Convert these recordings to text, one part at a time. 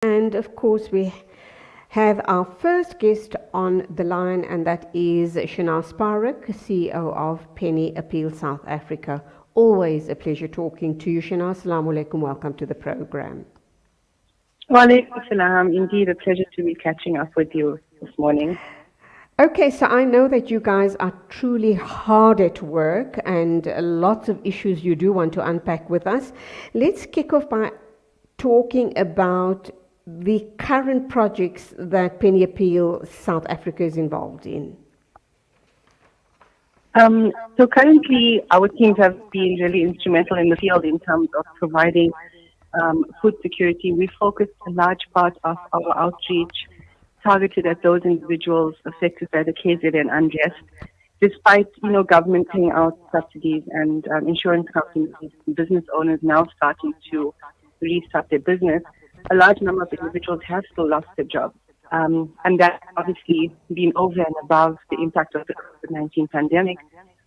And of course, we have our first guest on the line, and that is Shahnaaz Paruk, CEO of Penny Appeal South Africa. Always a pleasure talking to you, Shahnaaz. Assalamu alaikum. Welcome to the program. Walaikum salam. Indeed, a pleasure to be catching up with you this morning. Okay, so I know that you guys are truly hard at work and lots of issues you do want to unpack with us. Let's kick off by talking about the current projects that Penny Appeal South Africa is involved in. So currently, our teams have been really instrumental in the field in terms of providing food security. We focused a large part of our outreach targeted at those individuals affected by the KZN unrest. Despite, government paying out subsidies and insurance companies and business owners now starting to restart their business, a large number of individuals have still lost their jobs. And that's obviously been over and above the impact of the COVID-19 pandemic.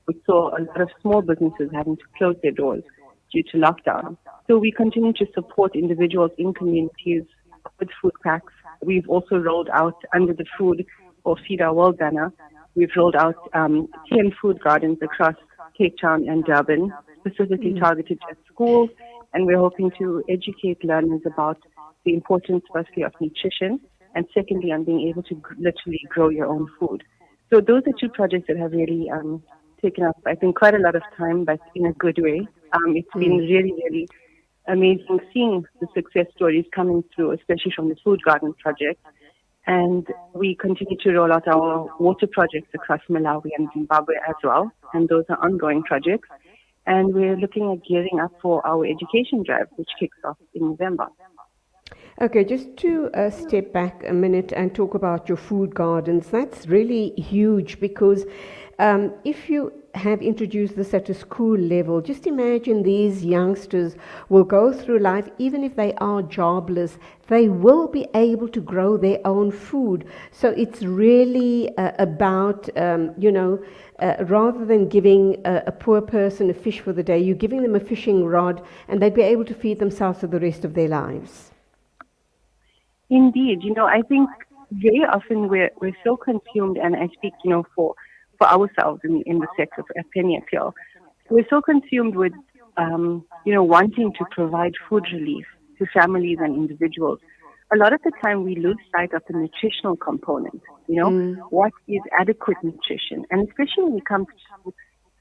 We saw a lot of small businesses having to close their doors due to lockdown. So we continue to support individuals in communities with food packs. We've also rolled out under the Food or Feed Our World banner, we've rolled out 10 food gardens across Cape Town and Durban, specifically targeted at schools, and we're hoping to educate learners about the importance, firstly, of nutrition, and secondly, on being able to literally grow your own food. So those are two projects that have really taken up, I think, quite a lot of time, but in a good way. It's been really, really amazing seeing the success stories coming through, especially from the Food Garden project. And we continue to roll out our water projects across Malawi and Zimbabwe as well, and those are ongoing projects. And we're looking at gearing up for our education drive, which kicks off in November. Okay, just to step back a minute and talk about your food gardens. That's really huge because if you have introduced this at a school level, just imagine these youngsters will go through life, even if they are jobless, they will be able to grow their own food. So it's really about, rather than giving a poor person a fish for the day, you're giving them a fishing rod and they'd be able to feed themselves for the rest of their lives. Indeed, I think very often we're so consumed, and I speak, for ourselves in the sector of Penny Appeal, we're so consumed with, wanting to provide food relief to families and individuals. A lot of the time we lose sight of the nutritional component, what is adequate nutrition, and especially when it comes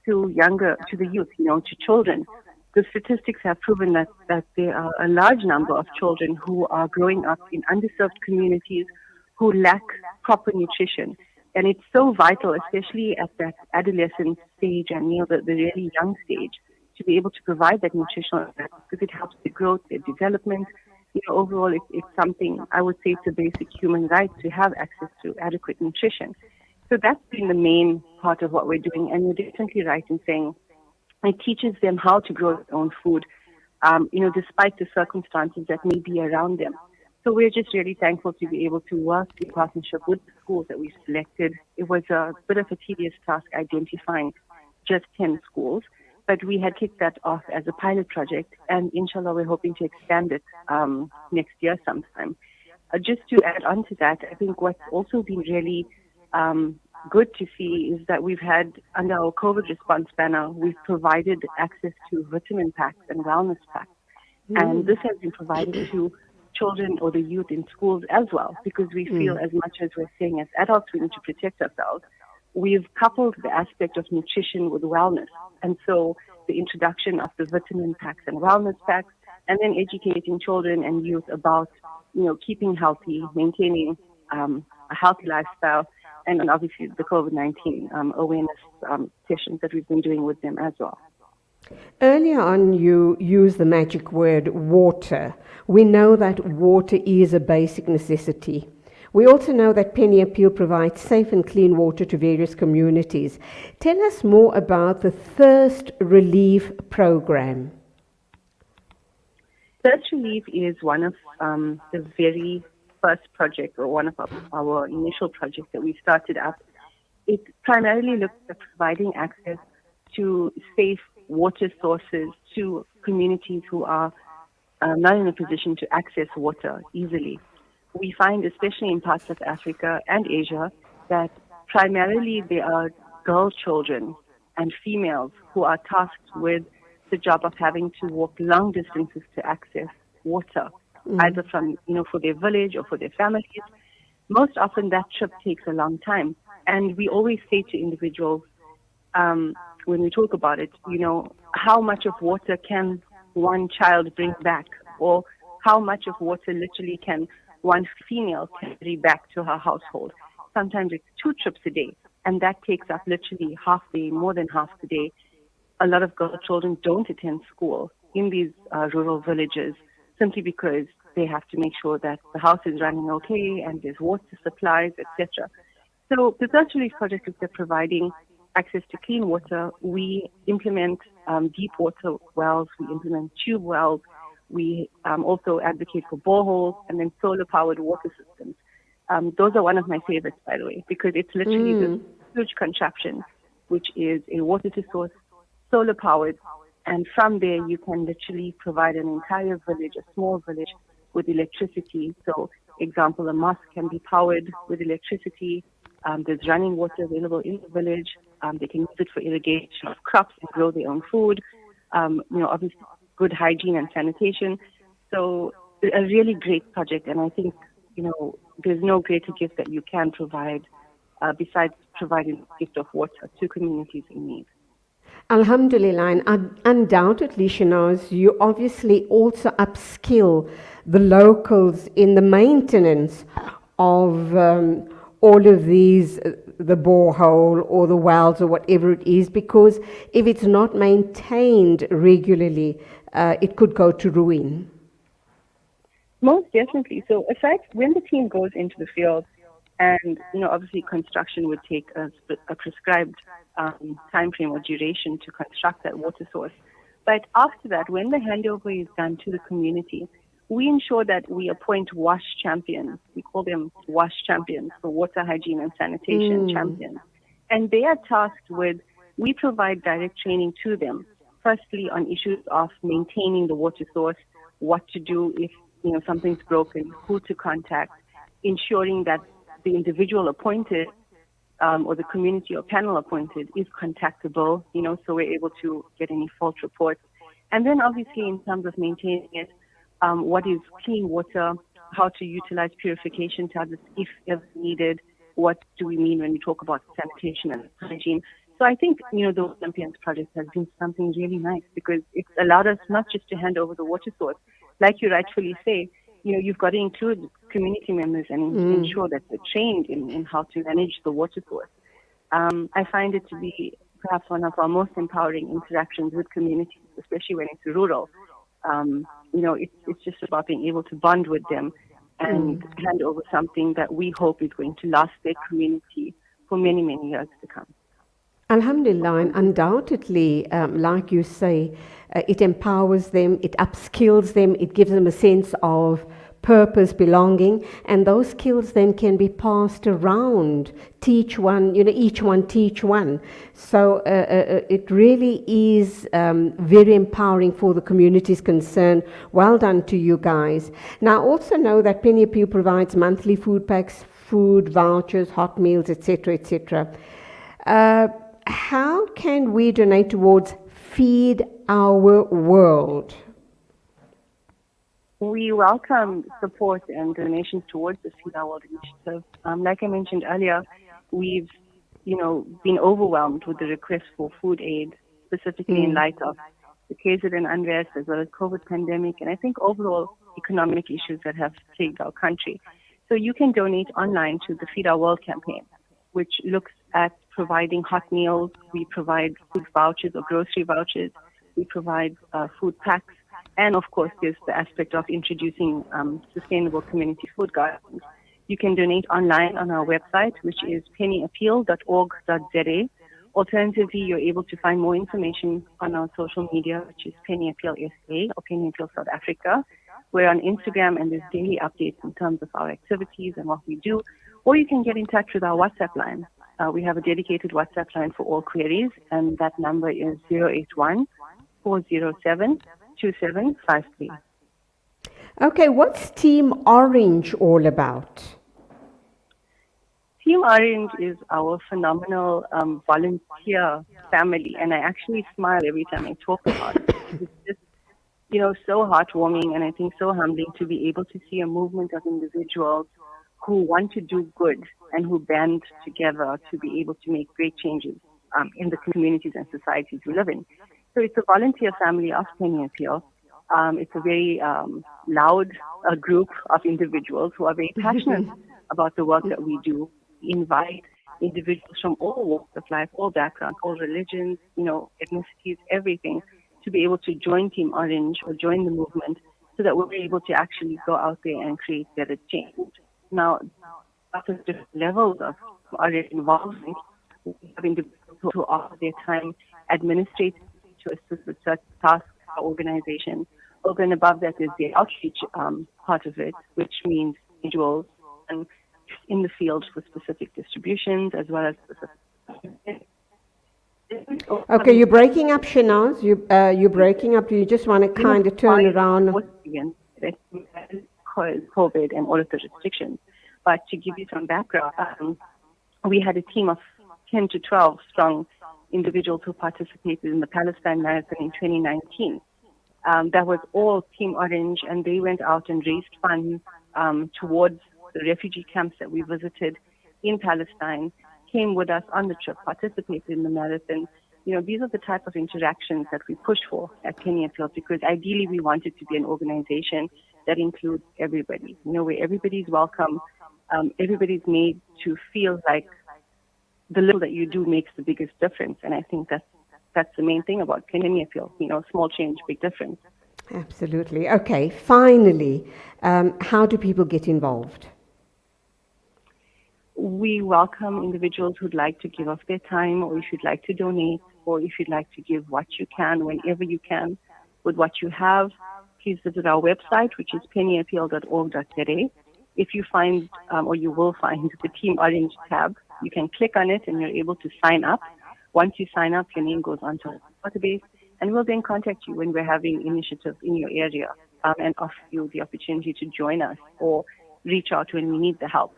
to the youth, to children. The statistics have proven that there are a large number of children who are growing up in underserved communities who lack proper nutrition. And it's so vital, especially at that adolescent stage and the really young stage, to be able to provide that nutritional because it helps their growth, their development. Overall, it's something, I would say it's a basic human right to have access to adequate nutrition. So that's been the main part of what we're doing. And you're definitely right in saying it teaches them how to grow their own food, despite the circumstances that may be around them. So we're just really thankful to be able to work in partnership with the schools that we've selected. It was a bit of a tedious task identifying just 10 schools, but we had kicked that off as a pilot project, and inshallah we're hoping to expand it next year sometime. Just to add on to that, I think what's also been really good to see is that we've had, under our COVID response banner, we've provided access to vitamin packs and wellness packs. And this has been provided to children or the youth in schools as well, because we feel as much as we're saying as adults we need to protect ourselves, we've coupled the aspect of nutrition with wellness. And so the introduction of the vitamin packs and wellness packs, and then educating children and youth about, keeping healthy, maintaining a healthy lifestyle, and obviously the COVID-19 awareness sessions that we've been doing with them as well. Earlier on, you used the magic word water. We know that water is a basic necessity. We also know that Penny Appeal provides safe and clean water to various communities. Tell us more about the Thirst Relief Program. Thirst Relief is one of the very first project, or one of our initial projects that we started up. It primarily looks at providing access to safe water sources to communities who are not in a position to access water easily. We find, especially in parts of Africa and Asia, that primarily there are girl children and females who are tasked with the job of having to walk long distances to access water, either from, for their village or for their families. Most often that trip takes a long time. And we always say to individuals, when we talk about it, how much of water can one child bring back? Or how much of water literally can one female carry back to her household? Sometimes it's 2 trips a day, and that takes up literally half the day, more than half the day. A lot of girl children don't attend school in these rural villages simply because they have to make sure that the house is running okay and there's water supplies, etc. So the Search Relief Project is providing access to clean water. We implement deep water wells. We implement tube wells. We also advocate for boreholes and then solar-powered water systems. Those are one of my favorites, by the way, because it's literally this huge contraption, which is a water to source, solar-powered, and from there you can literally provide an entire village, a small village, with electricity. So, example, a mosque can be powered with electricity. There's running water available in the village. They can use it for irrigation of crops and grow their own food. Obviously, good hygiene and sanitation. So, a really great project, and I think, there's no greater gift that you can provide besides providing the gift of water to communities in need. Alhamdulillah, and undoubtedly, Shahnaaz, you obviously also upskill the locals in the maintenance of all of these, the borehole or the wells or whatever it is, because if it's not maintained regularly, it could go to ruin. Most definitely. So, in fact, when the team goes into the field, and obviously construction would take a prescribed time frame or duration to construct that water source. But after that, when the handover is done to the community, we ensure that we appoint WASH champions. We call them WASH champions, for water hygiene and sanitation champions. And they are tasked with, we provide direct training to them, firstly on issues of maintaining the water source, what to do if something's broken, who to contact, ensuring that the individual appointed or the community or panel appointed is contactable, so we're able to get any fault reports. And then obviously in terms of maintaining it, what is clean water, how to utilize purification tablets if ever needed, what do we mean when we talk about sanitation and hygiene. So I think, the Olympians project has been something really nice because it's allowed us not just to hand over the water source, like you rightfully say, you've got to include community members and ensure that they're trained in how to manage the water source. I find it to be perhaps one of our most empowering interactions with communities, especially when it's rural. It's just about being able to bond with them and hand over something that we hope is going to last their community for many, many years to come. Alhamdulillah, and undoubtedly, like you say, it empowers them, it upskills them, it gives them a sense of purpose, belonging, and those skills then can be passed around. Teach one, each one teach one. So it really is very empowering for the communities concerned. Well done to you guys. Now, also know that Penny Appeal provides monthly food packs, food vouchers, hot meals, etc., etc. How can we donate towards Feed Our World? We welcome support and donations towards the Feed Our World initiative. Like I mentioned earlier, we've, been overwhelmed with the requests for food aid, specifically in light of the KZN unrest as well as COVID pandemic, and I think overall economic issues that have plagued our country. So you can donate online to the Feed Our World campaign, which looks at providing hot meals. We provide food vouchers or grocery vouchers. We provide food packs. And of course, there's the aspect of introducing sustainable community food gardens. You can donate online on our website, which is pennyappeal.org.za. Alternatively, you're able to find more information on our social media, which is Penny Appeal SA or Penny Appeal South Africa. We're on Instagram, and there's daily updates in terms of our activities and what we do. Or you can get in touch with our WhatsApp line. We have a dedicated WhatsApp line for all queries, and that number is 081 407 2753. Okay, what's Team Orange all about? Team Orange is our phenomenal volunteer family, and I actually smile every time I talk about it. It's just, so heartwarming, and I think so humbling to be able to see a movement of individuals who want to do good and who band together to be able to make great changes in the communities and societies we live in. So it's a volunteer family of Penny Appeal. It's a very loud group of individuals who are very passionate about the work that we do. We invite individuals from all walks of life, all backgrounds, all religions, ethnicities, everything, to be able to join Team Orange or join the movement so that we're able to actually go out there and create better change. Now, after different levels of Orange involvement, we have individuals who offer their time administratively to assist with certain tasks of our organization. Over and above that is the outreach part of it, which means individuals and in the field for specific distributions as well as specific. Okay, you're breaking up, Shahnaaz. You're breaking up. You just want to kind of turn around. COVID and all of the restrictions. But to give you some background, we had a team of 10 to 12 strong individuals who participated in the Palestine Marathon in 2019. That was all Team Orange, and they went out and raised funds towards the refugee camps that we visited in Palestine, came with us on the trip, participated in the marathon. These are the type of interactions that we push for at Penny Appeal, because ideally we want it to be an organization that includes everybody, where everybody's welcome, everybody's made to feel like the little that you do makes the biggest difference. And I think that's the main thing about Penny Appeal, small change, big difference. Absolutely. Okay, finally, how do people get involved? We welcome individuals who'd like to give of their time, or if you'd like to donate, or if you'd like to give what you can, whenever you can, with what you have. Please visit our website, which is pennyappeal.org.za. If you find, or you will find, the Team Orange tab, you can click on it and you're able to sign up. Once you sign up, your name goes onto our database, and we'll then contact you when we're having initiatives in your area and offer you the opportunity to join us or reach out when we need the help.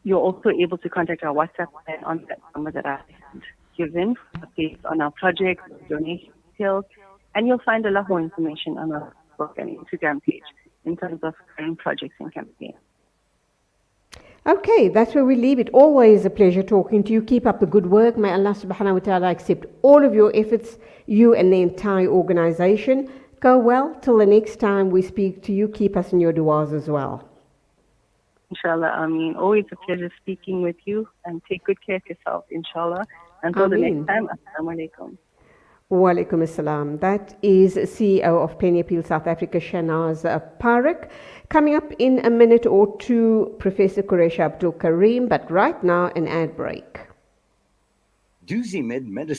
You're also able to contact our WhatsApp line on that number that I have given, based on our project, donation details, and you'll find a lot more information on our Facebook and Instagram page in terms of current projects and campaigns. Okay, that's where we leave it. Always a pleasure talking to you. Keep up the good work. May Allah subhanahu wa ta'ala accept all of your efforts, you and the entire organization. Go well. Till the next time we speak to you, keep us in your du'as as well. Inshallah, always a pleasure speaking with you, and take good care of yourself, inshallah. Until the next time, assalamu alaikum. Wa alaikum assalam. That is CEO of Penny Appeal South Africa, Shahnaaz Paruk. Coming up in a minute or two, Professor Quresh Abdul Karim, but right now an ad break. Doozy Med Medicine